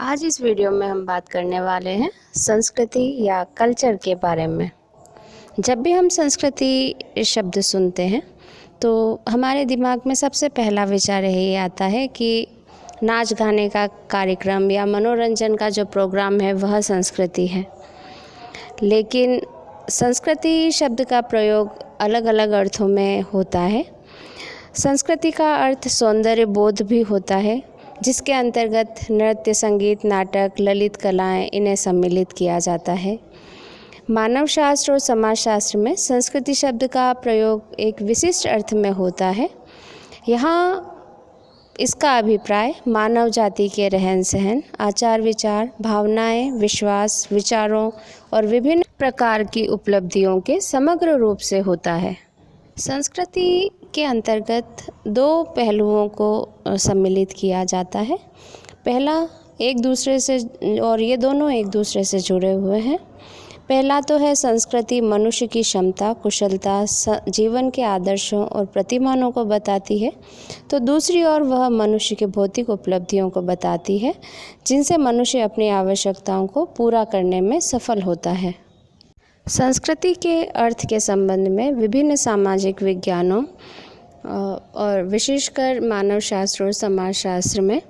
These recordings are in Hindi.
आज इस वीडियो में हम बात करने वाले हैं संस्कृति या कल्चर के बारे में। जब भी हम संस्कृति शब्द सुनते हैं तो हमारे दिमाग में सबसे पहला विचार यही आता है कि नाच गाने का कार्यक्रम या मनोरंजन का जो प्रोग्राम है वह संस्कृति है। लेकिन संस्कृति शब्द का प्रयोग अलग अलग अर्थों में होता है। संस्कृति का अर्थ सौंदर्य बोध भी होता है, जिसके अंतर्गत नृत्य, संगीत, नाटक, ललित कलाएं इन्हें सम्मिलित किया जाता है। मानव शास्त्र और समाजशास्त्र में संस्कृति शब्द का प्रयोग एक विशिष्ट अर्थ में होता है। यहाँ इसका अभिप्राय मानव जाति के रहन सहन, आचार विचार, भावनाएं, विश्वास, विचारों और विभिन्न प्रकार की उपलब्धियों के समग्र रूप से होता है। संस्कृति के अंतर्गत दो पहलुओं को सम्मिलित किया जाता है। पहला एक दूसरे से, और ये दोनों एक दूसरे से जुड़े हुए हैं। पहला तो है संस्कृति मनुष्य की क्षमता, कुशलता, जीवन के आदर्शों और प्रतिमानों को बताती है, तो दूसरी ओर वह मनुष्य के भौतिक उपलब्धियों को बताती है, जिनसे मनुष्य अपनी आवश्यकताओं को पूरा करने में सफल होता है। संस्कृति के अर्थ के संबंध में विभिन्न सामाजिक विज्ञानों और विशेषकर मानव शास्त्र और समाजशास्त्र में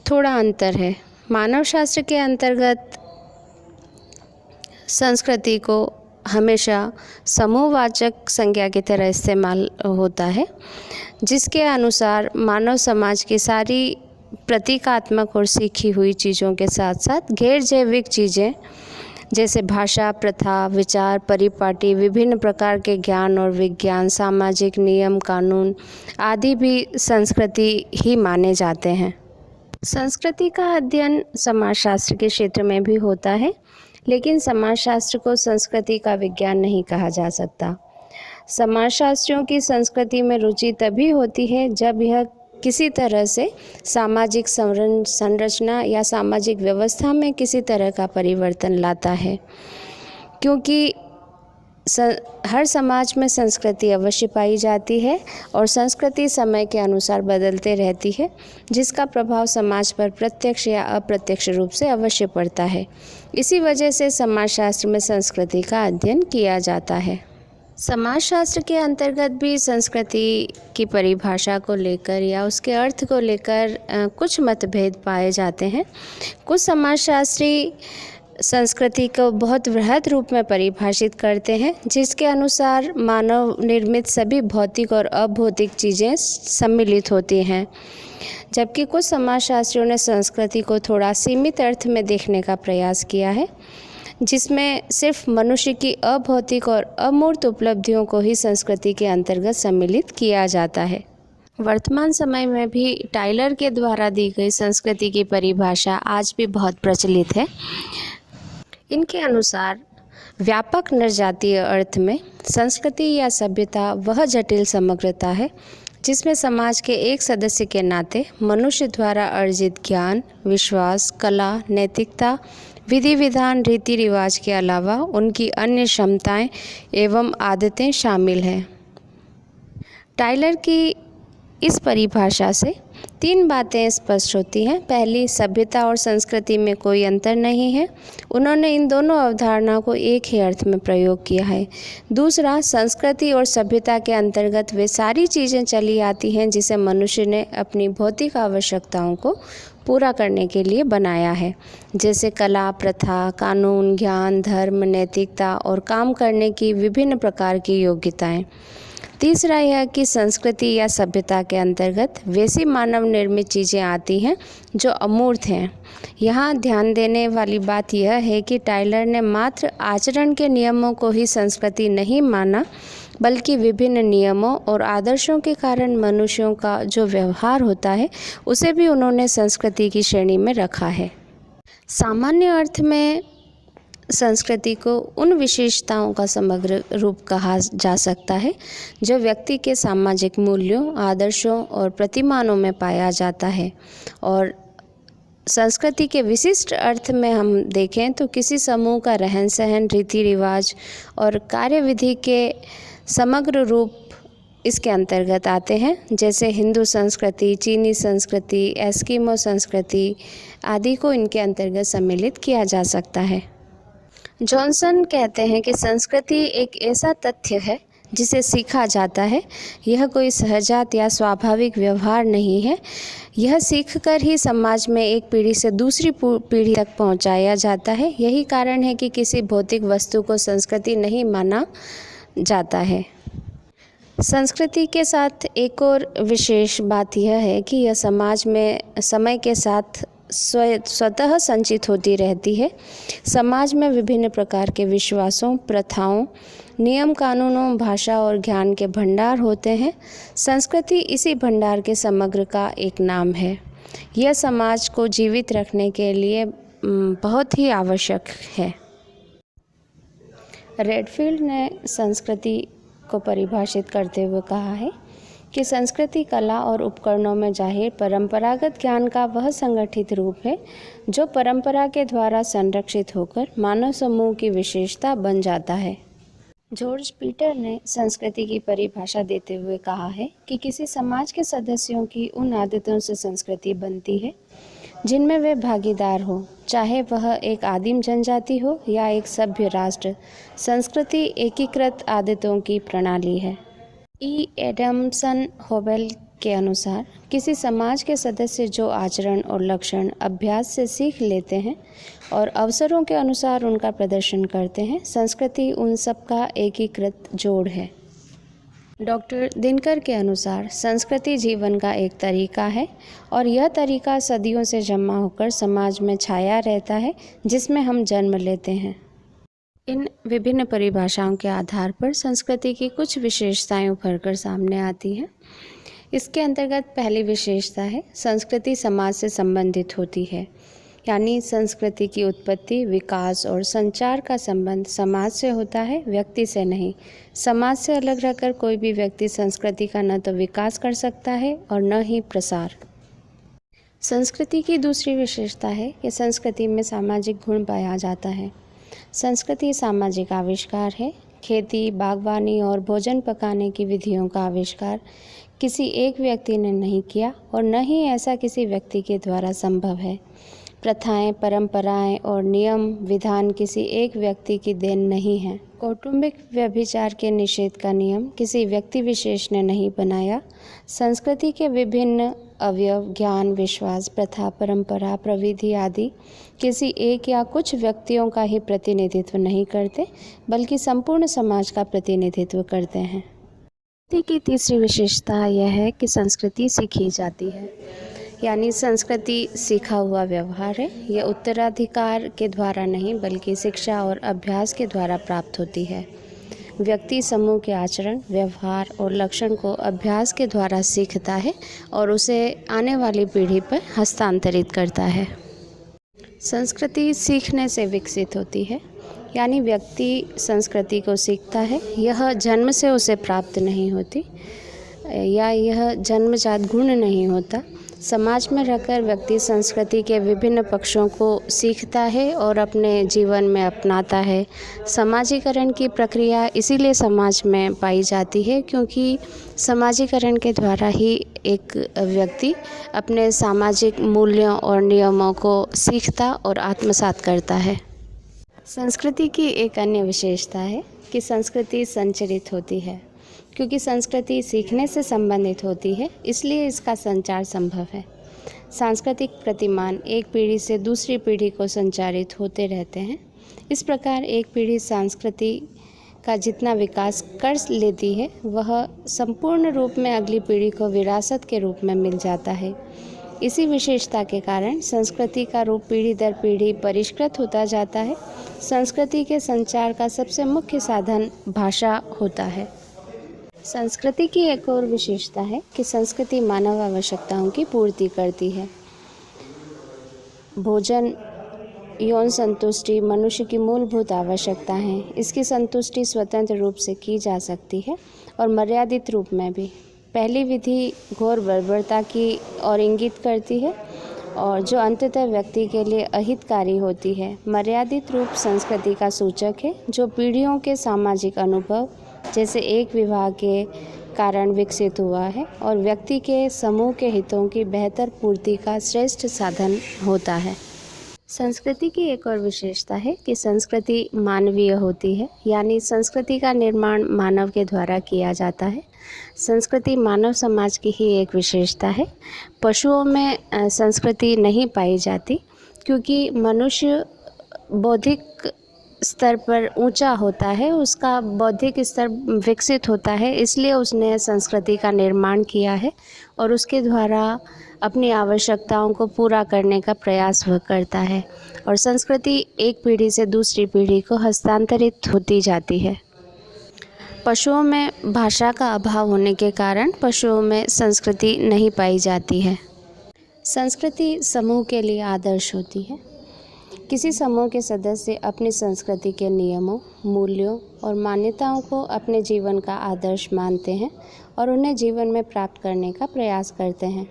थोड़ा अंतर है। मानव शास्त्र के अंतर्गत संस्कृति को हमेशा समूहवाचक संज्ञा की तरह इस्तेमाल होता है, जिसके अनुसार मानव समाज की सारी प्रतीकात्मक और सीखी हुई चीज़ों के साथ साथ गैर जैविक चीज़ें जैसे भाषा, प्रथा, विचार, परिपाटी, विभिन्न प्रकार के ज्ञान और विज्ञान, सामाजिक नियम, कानून आदि भी संस्कृति ही माने जाते हैं। संस्कृति का अध्ययन समाजशास्त्र के क्षेत्र में भी होता है, लेकिन समाजशास्त्र को संस्कृति का विज्ञान नहीं कहा जा सकता। समाजशास्त्रियों की संस्कृति में रुचि तभी होती है जब यह किसी तरह से सामाजिक संरचना या सामाजिक व्यवस्था में किसी तरह का परिवर्तन लाता है, क्योंकि हर समाज में संस्कृति अवश्य पाई जाती है और संस्कृति समय के अनुसार बदलते रहती है, जिसका प्रभाव समाज पर प्रत्यक्ष या अप्रत्यक्ष रूप से अवश्य पड़ता है। इसी वजह से समाजशास्त्र में संस्कृति का अध्ययन किया जाता है। समाजशास्त्र के अंतर्गत भी संस्कृति की परिभाषा को लेकर या उसके अर्थ को लेकर कुछ मतभेद पाए जाते हैं। कुछ समाजशास्त्री संस्कृति को बहुत वृहद रूप में परिभाषित करते हैं, जिसके अनुसार मानव निर्मित सभी भौतिक और अभौतिक चीज़ें सम्मिलित होती हैं, जबकि कुछ समाजशास्त्रियों ने संस्कृति को थोड़ा सीमित अर्थ में देखने का प्रयास किया है, जिसमें सिर्फ मनुष्य की अभौतिक और अमूर्त उपलब्धियों को ही संस्कृति के अंतर्गत सम्मिलित किया जाता है। वर्तमान समय में भी टाइलर के द्वारा दी गई संस्कृति की परिभाषा आज भी बहुत प्रचलित है। इनके अनुसार व्यापक नृजातीय अर्थ में संस्कृति या सभ्यता वह जटिल समग्रता है जिसमें समाज के एक सदस्य के नाते मनुष्य द्वारा अर्जित ज्ञान, विश्वास, कला, नैतिकता, विधि विधान, रीति रिवाज के अलावा उनकी अन्य क्षमताएं एवं आदतें शामिल हैं। टाइलर की इस परिभाषा से तीन बातें स्पष्ट होती हैं। पहली, सभ्यता और संस्कृति में कोई अंतर नहीं है। उन्होंने इन दोनों अवधारणाओं को एक ही अर्थ में प्रयोग किया है। दूसरा, संस्कृति और सभ्यता के अंतर्गत वे सारी चीज़ें चली आती हैं जिसे मनुष्य ने अपनी भौतिक आवश्यकताओं को पूरा करने के लिए बनाया है, जैसे कला, प्रथा, कानून, ज्ञान, धर्म, नैतिकता और काम करने की विभिन्न प्रकार की योग्यताएं। तीसरा यह कि संस्कृति या सभ्यता के अंतर्गत वैसी मानव निर्मित चीज़ें आती हैं जो अमूर्त हैं। यहाँ ध्यान देने वाली बात यह है कि टाइलर ने मात्र आचरण के नियमों को ही संस्कृति नहीं माना, बल्कि विभिन्न नियमों और आदर्शों के कारण मनुष्यों का जो व्यवहार होता है उसे भी उन्होंने संस्कृति की श्रेणी में रखा है। सामान्य अर्थ में संस्कृति को उन विशेषताओं का समग्र रूप कहा जा सकता है जो व्यक्ति के सामाजिक मूल्यों, आदर्शों और प्रतिमानों में पाया जाता है। और संस्कृति के विशिष्ट अर्थ में हम देखें तो किसी समूह का रहन सहन, रीति रिवाज और कार्यविधि के समग्र रूप इसके अंतर्गत आते हैं, जैसे हिंदू संस्कृति, चीनी संस्कृति, एस्किमो संस्कृति आदि को इनके अंतर्गत सम्मिलित किया जा सकता है। जॉनसन कहते हैं कि संस्कृति एक ऐसा तथ्य है जिसे सीखा जाता है। यह कोई सहजात या स्वाभाविक व्यवहार नहीं है। यह सीखकर ही समाज में एक पीढ़ी से दूसरी पीढ़ी तक पहुंचाया जाता है। यही कारण है कि किसी भौतिक वस्तु को संस्कृति नहीं माना जाता है। संस्कृति के साथ एक और विशेष बात यह है कि यह समाज में समय के साथ स्वतः संचित होती रहती है। समाज में विभिन्न प्रकार के विश्वासों, प्रथाओं, नियम कानूनों, भाषा और ज्ञान के भंडार होते हैं। संस्कृति इसी भंडार के समग्र का एक नाम है। यह समाज को जीवित रखने के लिए बहुत ही आवश्यक है। रेडफील्ड ने संस्कृति को परिभाषित करते हुए कहा है कि संस्कृति कला और उपकरणों में जाहिर परंपरागत ज्ञान का वह संगठित रूप है जो परंपरा के द्वारा संरक्षित होकर मानव समूह की विशेषता बन जाता है। जॉर्ज पीटर ने संस्कृति की परिभाषा देते हुए कहा है कि किसी समाज के सदस्यों की उन आदतों से संस्कृति बनती है जिनमें वे भागीदार हो, चाहे वह एक आदिम जनजाति हो या एक सभ्य राष्ट्र। संस्कृति एकीकृत आदतों की प्रणाली है। ई. एडमसन होवेल के अनुसार किसी समाज के सदस्य जो आचरण और लक्षण अभ्यास से सीख लेते हैं और अवसरों के अनुसार उनका प्रदर्शन करते हैं, संस्कृति उन सब का एकीकृत जोड़ है। डॉक्टर दिनकर के अनुसार संस्कृति जीवन का एक तरीका है और यह तरीका सदियों से जमा होकर समाज में छाया रहता है जिसमें हम जन्म लेते हैं। इन विभिन्न परिभाषाओं के आधार पर संस्कृति की कुछ विशेषताएं उभर कर सामने आती हैं। इसके अंतर्गत पहली विशेषता है संस्कृति समाज से संबंधित होती है, यानी संस्कृति की उत्पत्ति, विकास और संचार का संबंध समाज से होता है, व्यक्ति से नहीं। समाज से अलग रहकर कोई भी व्यक्ति संस्कृति का न तो विकास कर सकता है और न ही प्रसार। संस्कृति की दूसरी विशेषता है कि संस्कृति में सामाजिक गुण पाया जाता है। संस्कृति सामाजिक आविष्कार है। खेती, बागवानी और भोजन पकाने की विधियों का आविष्कार किसी एक व्यक्ति ने नहीं किया और न ही ऐसा किसी व्यक्ति के द्वारा संभव है। प्रथाएं, परंपराएं और नियम विधान किसी एक व्यक्ति की देन नहीं है। कौटुंबिक व्यभिचार के निषेध का नियम किसी व्यक्ति विशेष ने नहीं बनाया। संस्कृति के विभिन्न अवयव, ज्ञान, विश्वास, प्रथा, परंपरा, प्रविधि आदि किसी एक या कुछ व्यक्तियों का ही प्रतिनिधित्व नहीं करते, बल्कि संपूर्ण समाज का प्रतिनिधित्व करते हैं। संस्कृति की तीसरी विशेषता यह है कि संस्कृति सीखी जाती है, यानी संस्कृति सीखा हुआ व्यवहार है। यह उत्तराधिकार के द्वारा नहीं बल्कि शिक्षा और अभ्यास के द्वारा प्राप्त होती है। व्यक्ति समूह के आचरण, व्यवहार और लक्षण को अभ्यास के द्वारा सीखता है और उसे आने वाली पीढ़ी पर हस्तांतरित करता है। संस्कृति सीखने से विकसित होती है, यानी व्यक्ति संस्कृति को सीखता है। यह जन्म से उसे प्राप्त नहीं होती या यह जन्मजात गुण नहीं होता। समाज में रहकर व्यक्ति संस्कृति के विभिन्न पक्षों को सीखता है और अपने जीवन में अपनाता है। समाजीकरण की प्रक्रिया इसीलिए समाज में पाई जाती है क्योंकि समाजीकरण के द्वारा ही एक व्यक्ति अपने सामाजिक मूल्यों और नियमों को सीखता और आत्मसात करता है। संस्कृति की एक अन्य विशेषता है कि संस्कृति संचरित होती है। क्योंकि संस्कृति सीखने से संबंधित होती है, इसलिए इसका संचार संभव है। सांस्कृतिक प्रतिमान एक पीढ़ी से दूसरी पीढ़ी को संचारित होते रहते हैं। इस प्रकार एक पीढ़ी संस्कृति का जितना विकास कर लेती है, वह संपूर्ण रूप में अगली पीढ़ी को विरासत के रूप में मिल जाता है। इसी विशेषता के कारण संस्कृति का रूप पीढ़ी दर पीढ़ी परिष्कृत होता जाता है। संस्कृति के संचार का सबसे मुख्य साधन भाषा होता है। संस्कृति की एक और विशेषता है कि संस्कृति मानव आवश्यकताओं की पूर्ति करती है। भोजन, यौन संतुष्टि मनुष्य की मूलभूत आवश्यकता है। इसकी संतुष्टि स्वतंत्र रूप से की जा सकती है और मर्यादित रूप में भी। पहली विधि घोर बर्बरता की ओर इंगित करती है और जो अंततः व्यक्ति के लिए अहितकारी होती है। मर्यादित रूप संस्कृति का सूचक है जो पीढ़ियों के सामाजिक अनुभव, जैसे एक विवाह के कारण विकसित हुआ है और व्यक्ति के समूह के हितों की बेहतर पूर्ति का श्रेष्ठ साधन होता है। संस्कृति की एक और विशेषता है कि संस्कृति मानवीय होती है, यानी संस्कृति का निर्माण मानव के द्वारा किया जाता है। संस्कृति मानव समाज की ही एक विशेषता है। पशुओं में संस्कृति नहीं पाई जाती, क्योंकि मनुष्य बौद्धिक स्तर पर ऊंचा होता है, उसका बौद्धिक स्तर विकसित होता है, इसलिए उसने संस्कृति का निर्माण किया है और उसके द्वारा अपनी आवश्यकताओं को पूरा करने का प्रयास वह करता है और संस्कृति एक पीढ़ी से दूसरी पीढ़ी को हस्तांतरित होती जाती है। पशुओं में भाषा का अभाव होने के कारण पशुओं में संस्कृति नहीं पाई जाती है। संस्कृति समूह के लिए आदर्श होती है। किसी समूह के सदस्य अपनी संस्कृति के नियमों, मूल्यों और मान्यताओं को अपने जीवन का आदर्श मानते हैं और उन्हें जीवन में प्राप्त करने का प्रयास करते हैं।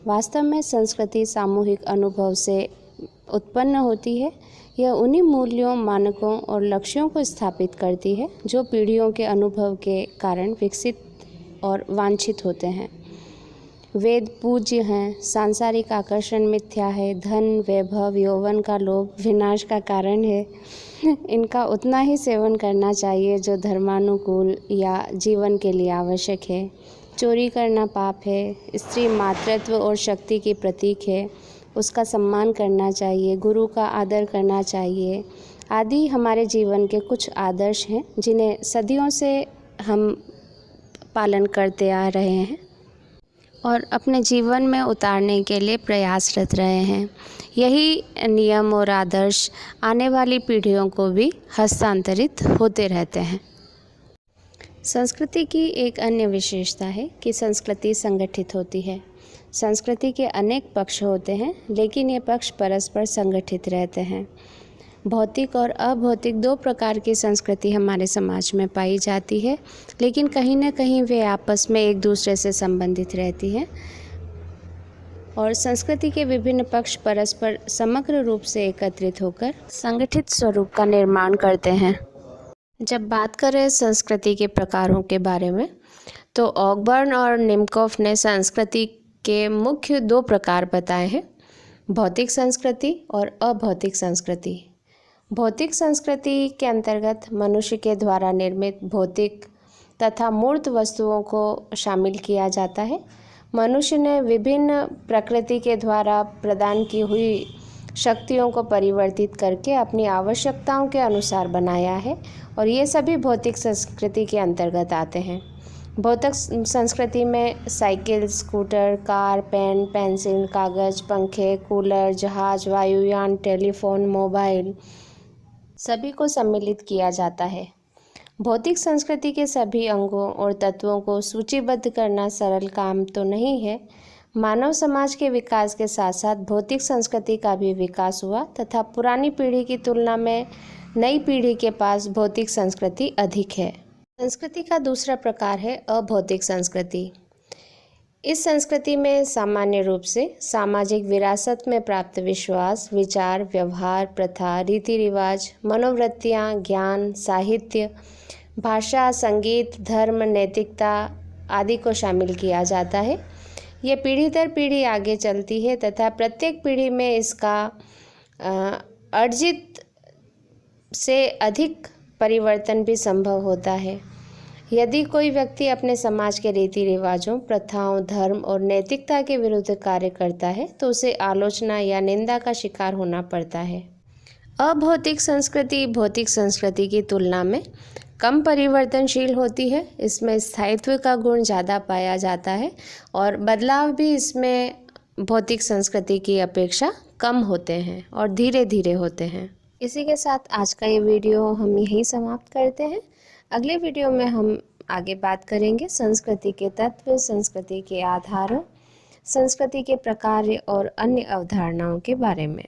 वास्तव में संस्कृति सामूहिक अनुभव से उत्पन्न होती है। यह उन्हीं मूल्यों, मानकों और लक्ष्यों को स्थापित करती है जो पीढ़ियों के अनुभव के कारण विकसित और वांछित होते हैं। वेद पूज्य हैं, सांसारिक आकर्षण मिथ्या है, धन, वैभव, यौवन का लोभ विनाश का कारण है। इनका उतना ही सेवन करना चाहिए जो धर्मानुकूल या जीवन के लिए आवश्यक है। चोरी करना पाप है, स्त्री मातृत्व और शक्ति की प्रतीक है, उसका सम्मान करना चाहिए, गुरु का आदर करना चाहिए आदि हमारे जीवन के कुछ आदर्श हैं जिन्हें सदियों से हम पालन करते आ रहे हैं और अपने जीवन में उतारने के लिए प्रयासरत रहे हैं। यही नियम और आदर्श आने वाली पीढ़ियों को भी हस्तांतरित होते रहते हैं। संस्कृति की एक अन्य विशेषता है कि संस्कृति संगठित होती है। संस्कृति के अनेक पक्ष होते हैं, लेकिन ये पक्ष परस्पर संगठित रहते हैं। भौतिक और अभौतिक दो प्रकार की संस्कृति हमारे समाज में पाई जाती है, लेकिन कहीं न कहीं वे आपस में एक दूसरे से संबंधित रहती हैं और संस्कृति के विभिन्न पक्ष परस्पर समग्र रूप से एकत्रित होकर संगठित स्वरूप का निर्माण करते हैं। जब बात करें संस्कृति के प्रकारों के बारे में, तो ऑकबर्न और निमकॉफ ने संस्कृति के मुख्य दो प्रकार बताए हैं, भौतिक संस्कृति और अभौतिक संस्कृति। भौतिक संस्कृति के अंतर्गत मनुष्य के द्वारा निर्मित भौतिक तथा मूर्त वस्तुओं को शामिल किया जाता है। मनुष्य ने विभिन्न प्रकृति के द्वारा प्रदान की हुई शक्तियों को परिवर्तित करके अपनी आवश्यकताओं के अनुसार बनाया है और ये सभी भौतिक संस्कृति के अंतर्गत आते हैं। भौतिक संस्कृति में cycle, scooter, car, pen, pencil, कागज़, पंखे, कूलर, जहाज, वायुयान, टेलीफोन, मोबाइल सभी को सम्मिलित किया जाता है। भौतिक संस्कृति के सभी अंगों और तत्वों को सूचीबद्ध करना सरल काम तो नहीं है। मानव समाज के विकास के साथ साथ भौतिक संस्कृति का भी विकास हुआ तथा पुरानी पीढ़ी की तुलना में नई पीढ़ी के पास भौतिक संस्कृति अधिक है। संस्कृति का दूसरा प्रकार है अभौतिक संस्कृति। इस संस्कृति में सामान्य रूप से सामाजिक विरासत में प्राप्त विश्वास, विचार, व्यवहार, प्रथा, रीति रिवाज, मनोवृत्तियाँ, ज्ञान, साहित्य, भाषा, संगीत, धर्म, नैतिकता आदि को शामिल किया जाता है। ये पीढ़ी दर पीढ़ी आगे चलती है तथा प्रत्येक पीढ़ी में इसका अर्जित से अधिक परिवर्तन भी संभव होता है। यदि कोई व्यक्ति अपने समाज के रीति रिवाजों, प्रथाओं, धर्म और नैतिकता के विरुद्ध कार्य करता है तो उसे आलोचना या निंदा का शिकार होना पड़ता है। अभौतिक संस्कृति भौतिक संस्कृति की तुलना में कम परिवर्तनशील होती है। इसमें स्थायित्व का गुण ज़्यादा पाया जाता है और बदलाव भी इसमें भौतिक संस्कृति की अपेक्षा कम होते हैं और धीरे धीरे होते हैं। इसी के साथ आज का ये वीडियो हम यहीं समाप्त करते हैं। अगले वीडियो में हम आगे बात करेंगे संस्कृति के तत्व, संस्कृति के आधारों, संस्कृति के प्रकार और अन्य अवधारणाओं के बारे में।